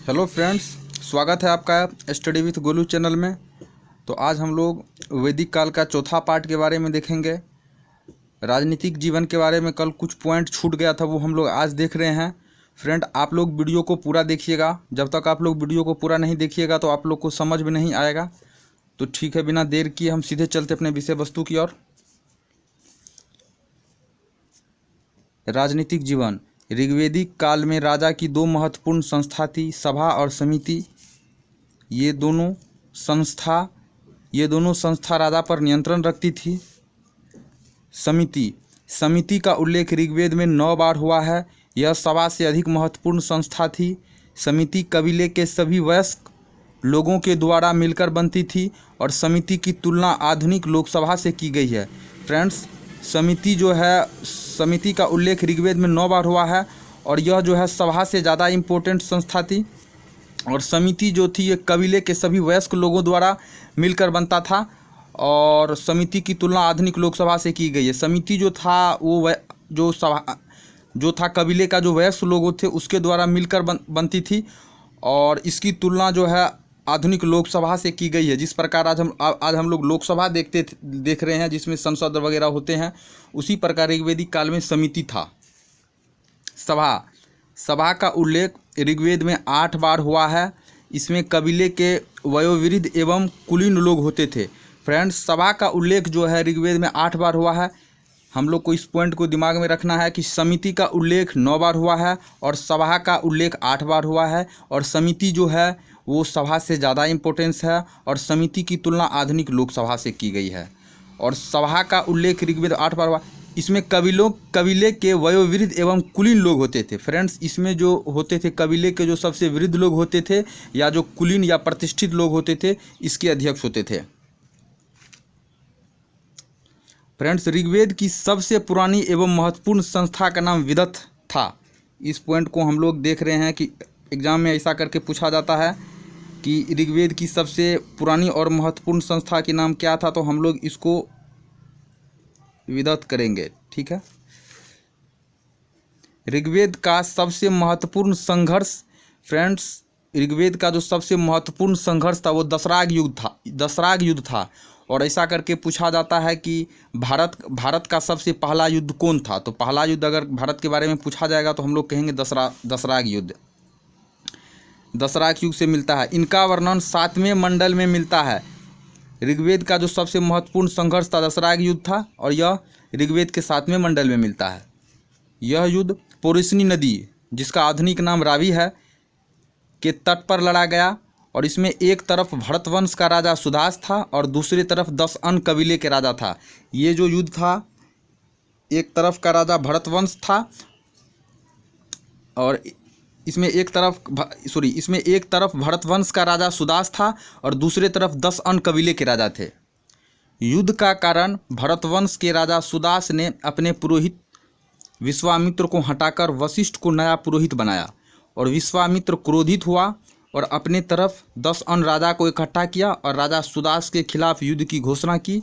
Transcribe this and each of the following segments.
Hello friends, स्वागत है आपका स्टडी विथ गोलू चैनल में। तो आज हम लोग वैदिक काल का चौथा पार्ट के बारे में देखेंगे। राजनीतिक जीवन के बारे में कल कुछ पॉइंट छूट गया था, वो हम लोग आज देख रहे हैं। फ्रेंड, आप लोग वीडियो को पूरा देखिएगा। जब तक आप लोग वीडियो को पूरा नहीं देखिएगा तो आप लोग को समझ में नहीं आएगा। तो ठीक है, बिना देर किए हम सीधे चलते अपने विषय वस्तु की ओर। राजनीतिक जीवन। ऋग्वेदिक काल में राजा की दो महत्वपूर्ण संस्था थी, सभा और समिति। ये दोनों संस्था राजा पर नियंत्रण रखती थी। समिति का उल्लेख ऋग्वेद में 9 बार हुआ है। यह सभा से अधिक महत्वपूर्ण संस्था थी। समिति कबीले के सभी वयस्क लोगों के द्वारा मिलकर बनती थी और समिति की तुलना आधुनिक लोकसभा से की गई है। फ्रेंड्स, समिति का उल्लेख ऋग्वेद में 9 बार हुआ है और यह जो है सभा से ज़्यादा इम्पोर्टेंट संस्था थी। और समिति जो थी ये कबीले के सभी वयस्क लोगों द्वारा मिलकर बनता था और समिति की तुलना आधुनिक लोकसभा से की गई है। समिति जो था वो जो था कबीले का जो वयस्क लोग थे उसके द्वारा मिलकर बनती थी और इसकी तुलना जो है आधुनिक लोकसभा से की गई है। जिस प्रकार आज हम लोग लोकसभा देख रहे हैं जिसमें संसद वगैरह होते हैं, उसी प्रकार ऋग्वेदिक काल में समिति था। सभा का उल्लेख ऋग्वेद में 8 बार हुआ है। इसमें कबीले के वयोवृद्ध एवं कुलीन लोग होते थे। फ्रेंड्स, सभा का उल्लेख जो है ऋग्वेद में 8 बार हुआ है। हम लोग को इस पॉइंट को दिमाग में रखना है कि समिति का उल्लेख 9 बार हुआ है और सभा का उल्लेख 8 बार हुआ है। और समिति जो है वो सभा से ज़्यादा इम्पोर्टेंस है और समिति की तुलना आधुनिक लोकसभा से की गई है। और सभा का उल्लेख ऋग्वेद 8 बार हुआ। इसमें कबीले के वयोवृद्ध एवं कुलीन लोग होते थे। फ्रेंड्स, इसमें जो होते थे कबीले के जो सबसे वृद्ध लोग होते थे या जो कुलीन या प्रतिष्ठित लोग होते थे, इसके अध्यक्ष होते थे। फ्रेंड्स, ऋग्वेद की सबसे पुरानी एवं महत्वपूर्ण संस्था का नाम विदथ था। इस पॉइंट को हम लोग देख रहे हैं कि एग्जाम में ऐसा करके पूछा जाता है कि ऋग्वेद की सबसे पुरानी और महत्वपूर्ण संस्था के नाम क्या था, तो हम लोग इसको विदथ करेंगे। ठीक है। ऋग्वेद का सबसे महत्वपूर्ण संघर्ष। फ्रेंड्स, ऋग्वेद का जो सबसे महत्वपूर्ण संघर्ष था वो दशराग युद्ध था। और ऐसा करके पूछा जाता है कि भारत का सबसे पहला युद्ध कौन था। तो पहला युद्ध अगर भारत के बारे में पूछा जाएगा तो हम लोग कहेंगे दशराग युद्ध। दशराग युग से मिलता है। इनका वर्णन 7वें मंडल में मिलता है। ऋग्वेद का जो सबसे महत्वपूर्ण संघर्ष था दशराग युद्ध था और यह ऋग्वेद के 7वें मंडल में मिलता है। यह युद्ध पोरिसनी नदी, जिसका आधुनिक नाम रावी है, के तट पर लड़ा गया और इसमें एक तरफ भरतवंश का राजा सुदास था और दूसरी तरफ 10 अन्य कबीले के राजा था। ये जो युद्ध था, एक तरफ का राजा भरतवंश था और इसमें एक तरफ भरतवंश का राजा सुदास था और दूसरे तरफ 10 अन्य कबीले के राजा थे। युद्ध का कारण भरतवंश के राजा सुदास ने अपने पुरोहित विश्वामित्र को हटाकर वशिष्ठ को नया पुरोहित बनाया और विश्वामित्र क्रोधित हुआ और अपने तरफ 10 अन्य राजा को इकट्ठा किया और राजा सुदास के खिलाफ युद्ध की घोषणा की।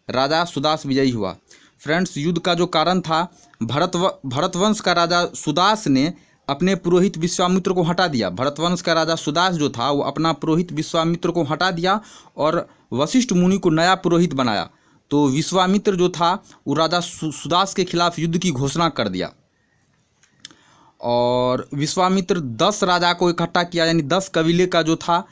राजा सुदास विजयी हुआ। फ्रेंड्स, युद्ध का जो कारण था, भरतवंश का राजा सुदास ने अपने पुरोहित विश्वामित्र को हटा दिया। भरतवंश का राजा सुदास जो था वो अपना पुरोहित विश्वामित्र को हटा दिया और वशिष्ठ मुनि को नया पुरोहित बनाया। तो विश्वामित्र जो था वो राजा सुदास के खिलाफ युद्ध की घोषणा कर दिया और विश्वामित्र 10 राजा को इकट्ठा किया, यानी 10 कबीले का जो था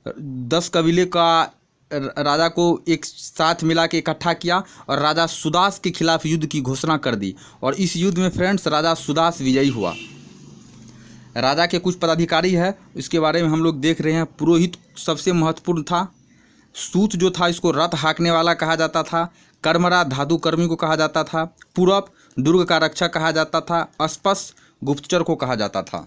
10 कबीले का राजा को एक साथ मिला के इकट्ठा किया और राजा सुदास के खिलाफ युद्ध की घोषणा कर दी। और इस युद्ध में फ्रेंड्स राजा सुदास विजयी हुआ। राजा के कुछ पदाधिकारी है, इसके बारे में हम लोग देख रहे हैं। पुरोहित सबसे महत्वपूर्ण था। सूत जो था इसको रथ हाँकने वाला कहा जाता था। कर्मरा धातु कर्मी को कहा जाता था। पूरब दुर्ग का रक्षक कहा जाता था। अस्पस गुप्तचर को कहा जाता था।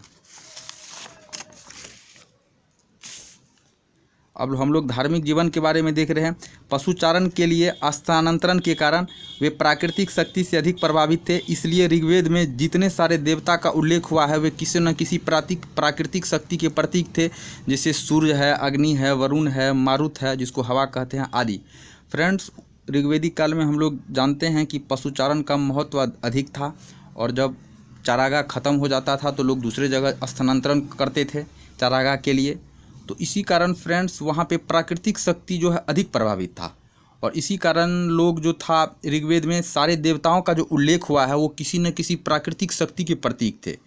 अब हम लोग धार्मिक जीवन के बारे में देख रहे हैं। पशुचारण के लिए स्थानांतरण के कारण वे प्राकृतिक शक्ति से अधिक प्रभावित थे, इसलिए ऋग्वेद में जितने सारे देवता का उल्लेख हुआ है वे किसी न किसी प्राकृतिक शक्ति के प्रतीक थे, जैसे सूर्य है, अग्नि है, वरुण है, मारुत है जिसको हवा कहते हैं आदि। फ्रेंड्स, ऋग्वेदिक काल में हम लोग जानते हैं कि पशुचारण का महत्व अधिक था और जब चारागाह खत्म हो जाता था तो लोग दूसरे जगह स्थानांतरण करते थे। चारागाह के लिए। तो इसी कारण फ्रेंड्स वहाँ पे प्राकृतिक शक्ति जो है अधिक प्रभावित था, और इसी कारण लोग जो था ऋग्वेद में सारे देवताओं का जो उल्लेख हुआ है वो किसी न किसी प्राकृतिक शक्ति के प्रतीक थे।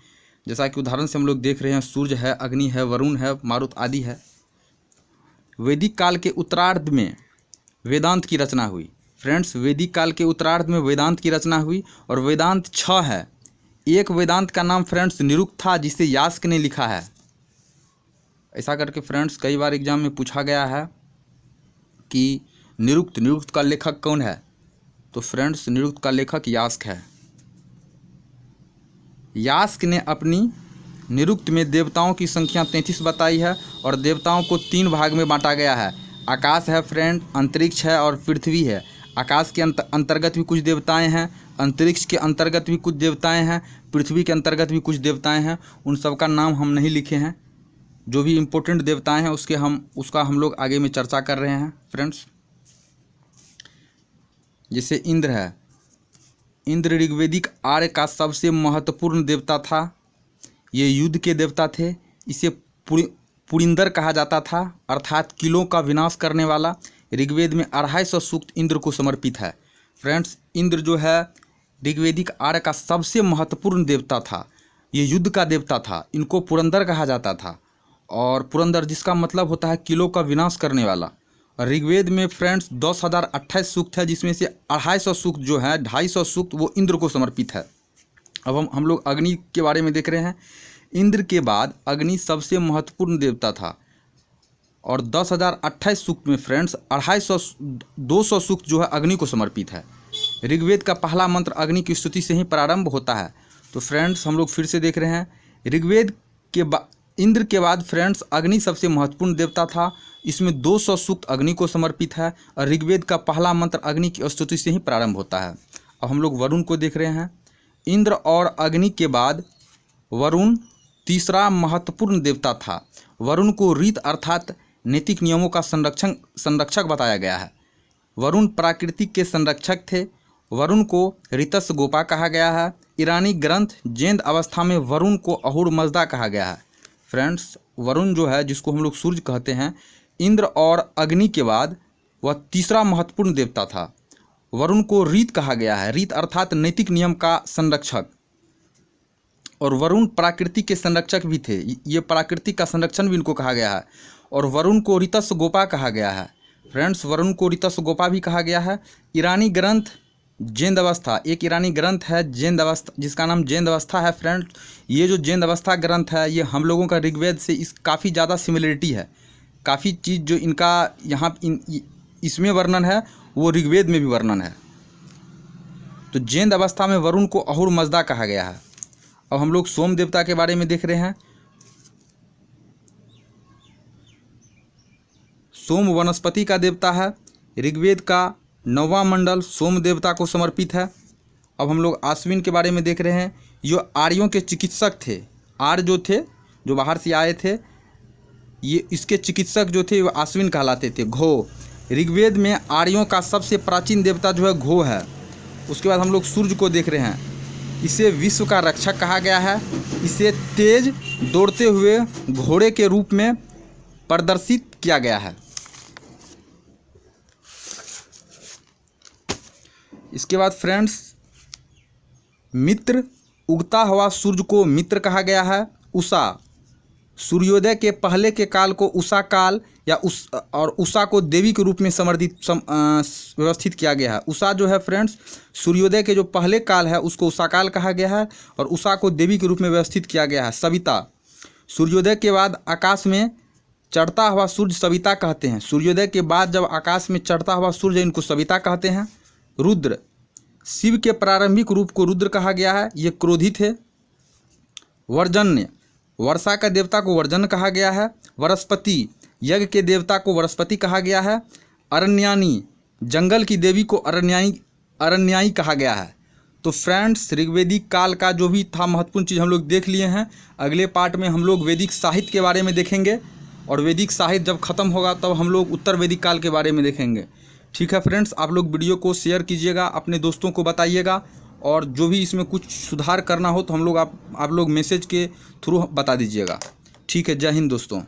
जैसा कि उदाहरण से हम लोग देख रहे हैं, सूर्य है, अग्नि है, वरुण है, मारुत आदि है। वैदिक काल के उत्तरार्ध में वेदांत की रचना हुई। फ्रेंड्स, वैदिक काल के उत्तरार्ध में वेदांत की रचना हुई, और वेदांत 6 है। एक वेदांत का नाम फ्रेंड्स निरुक्त था, जिसे यास्क ने लिखा है। ऐसा करके फ्रेंड्स कई बार एग्जाम में पूछा गया है कि निरुक्त का लेखक कौन है। तो फ्रेंड्स निरुक्त का लेखक यास्क है। यास्क ने अपनी निरुक्त में देवताओं की संख्या 33 बताई है, और देवताओं को 3 भाग में बांटा गया है। आकाश है फ्रेंड, अंतरिक्ष है और पृथ्वी है। आकाश के अंतर्गत भी कुछ देवताएं हैं, अंतरिक्ष के अंतर्गत भी कुछ देवताएं हैं, पृथ्वी के अंतर्गत भी कुछ देवताएं हैं। उन सब का नाम हम नहीं लिखे हैं। जो भी इम्पोर्टेंट देवताएं हैं उसका हम लोग आगे में चर्चा कर रहे हैं फ्रेंड्स। जैसे इंद्र है, इंद्र ऋग्वेदिक आर्य का सबसे महत्वपूर्ण देवता था। ये युद्ध के देवता थे। इसे पुरिंदर कहा जाता था, अर्थात किलों का विनाश करने वाला। ऋग्वेद में 250 सूक्त इंद्र को समर्पित है। फ्रेंड्स, इंद्र जो है ऋग्वेदिक आर्य का सबसे महत्वपूर्ण देवता था। ये युद्ध का देवता था। इनको पुरंदर कहा जाता था, और पुरंदर जिसका मतलब होता है किलों का विनाश करने वाला। ऋग्वेद में फ्रेंड्स 10,028 सूक्त है, जिसमें से 250 सूक्त जो है 250 सूक्त वो इंद्र को समर्पित है। अब हम लोग अग्नि के बारे में देख रहे हैं। इंद्र के बाद अग्नि सबसे महत्वपूर्ण देवता था, और 10,028 सूक्त में फ्रेंड्स 200 सूक्त जो है अग्नि को समर्पित है। ऋग्वेद का पहला मंत्र अग्नि की स्तुति से ही प्रारंभ होता है। तो फ्रेंड्स हम लोग फिर से देख रहे हैं, ऋग्वेद के इंद्र के बाद फ्रेंड्स अग्नि सबसे महत्वपूर्ण देवता था। इसमें 200 सूक्त अग्नि को समर्पित है, और ऋग्वेद का पहला मंत्र अग्नि की स्तुति से ही प्रारंभ होता है। अब हम लोग वरुण को देख रहे हैं। इंद्र और अग्नि के बाद वरुण तीसरा महत्वपूर्ण देवता था। वरुण को रीत अर्थात नैतिक नियमों का संरक्षक बताया गया है। वरुण प्राकृतिक के संरक्षक थे। वरुण को ऋतस गोपा कहा गया है। ईरानी ग्रंथ जेंद अवस्था में वरुण को अहुर मजदा कहा गया है। फ्रेंड्स, वरुण जो है, जिसको हम लोग सूर्य कहते हैं, इंद्र और अग्नि के बाद वह तीसरा महत्वपूर्ण देवता था। वरुण को रीत कहा गया है। रीत अर्थात नैतिक नियम का संरक्षक। और वरुण प्राकृतिक के संरक्षक भी थे। ये प्राकृतिक का संरक्षण भी इनको कहा गया है। और वरुण को ऋतस गोपा कहा गया है। फ्रेंड्स, वरुण को ऋतस गोपा भी कहा गया है। ईरानी ग्रंथ जेंद अवस्था, एक ईरानी ग्रंथ है जेंद अवस्था, जिसका नाम जेंद अवस्था है। फ्रेंड्स, ये जो जेंद अवस्था ग्रंथ है, ये हम लोगों का ऋग्वेद से काफ़ी ज़्यादा सिमिलरिटी है। काफ़ी चीज़ जो इनका यहाँ इसमें वर्णन है वो ऋग्वेद में भी वर्णन है। तो जेंद अवस्था में वरुण को अहुर मजदा कहा गया है। अब हम लोग सोम देवता के बारे में देख रहे हैं। सोम वनस्पति का देवता है। ऋग्वेद का 9वां मंडल सोम देवता को समर्पित है। अब हम लोग आश्विन के बारे में देख रहे हैं। जो आर्यों के चिकित्सक थे, आर्य जो थे, जो बाहर से आए थे, ये इसके चिकित्सक जो थे वो आश्विन कहलाते थे। घो, ऋग्वेद में आर्यों का सबसे प्राचीन देवता जो है घो है। उसके बाद हम लोग सूर्य को देख रहे हैं। इसे विश्व का रक्षक कहा गया है। इसे तेज दौड़ते हुए घोड़े के रूप में प्रदर्शित किया गया है। इसके बाद फ्रेंड्स मित्र, उगता हुआ सूर्य को मित्र कहा गया है। उषा, सूर्योदय के पहले के काल को उषा काल या उषा को देवी के रूप में व्यवस्थित किया गया है। उषा जो है फ्रेंड्स, सूर्योदय के जो पहले काल है उसको उषा काल कहा गया है, और उषा को देवी के रूप में व्यवस्थित किया गया है। सविता, सूर्योदय के बाद आकाश में चढ़ता हुआ सूर्य सविता कहते हैं। सूर्योदय के बाद जब आकाश में चढ़ता हुआ सूर्य, इनको सविता कहते हैं। रुद्र, शिव के प्रारंभिक रूप को रुद्र कहा गया है। ये क्रोधी थे। वर्जन्य, वर्षा का देवता को वर्जन कहा गया है। वनस्पति, यज्ञ के देवता को वनस्पति कहा गया है। अरण्यानी, जंगल की देवी को अरण्याई कहा गया है। तो फ्रेंड्स, ऋग्वेदिक काल का जो भी था महत्वपूर्ण चीज़ हम लोग देख लिए हैं। अगले पार्ट में हम लोग वैदिक साहित्य के बारे में देखेंगे, और वैदिक साहित्य जब ख़त्म होगा तब हम लोग उत्तर वैदिक काल के बारे में देखेंगे। ठीक है फ्रेंड्स, आप लोग वीडियो को शेयर कीजिएगा, अपने दोस्तों को बताइएगा, और जो भी इसमें कुछ सुधार करना हो तो हम लोग आप लोग मैसेज के थ्रू बता दीजिएगा। ठीक है, जय हिंद दोस्तों।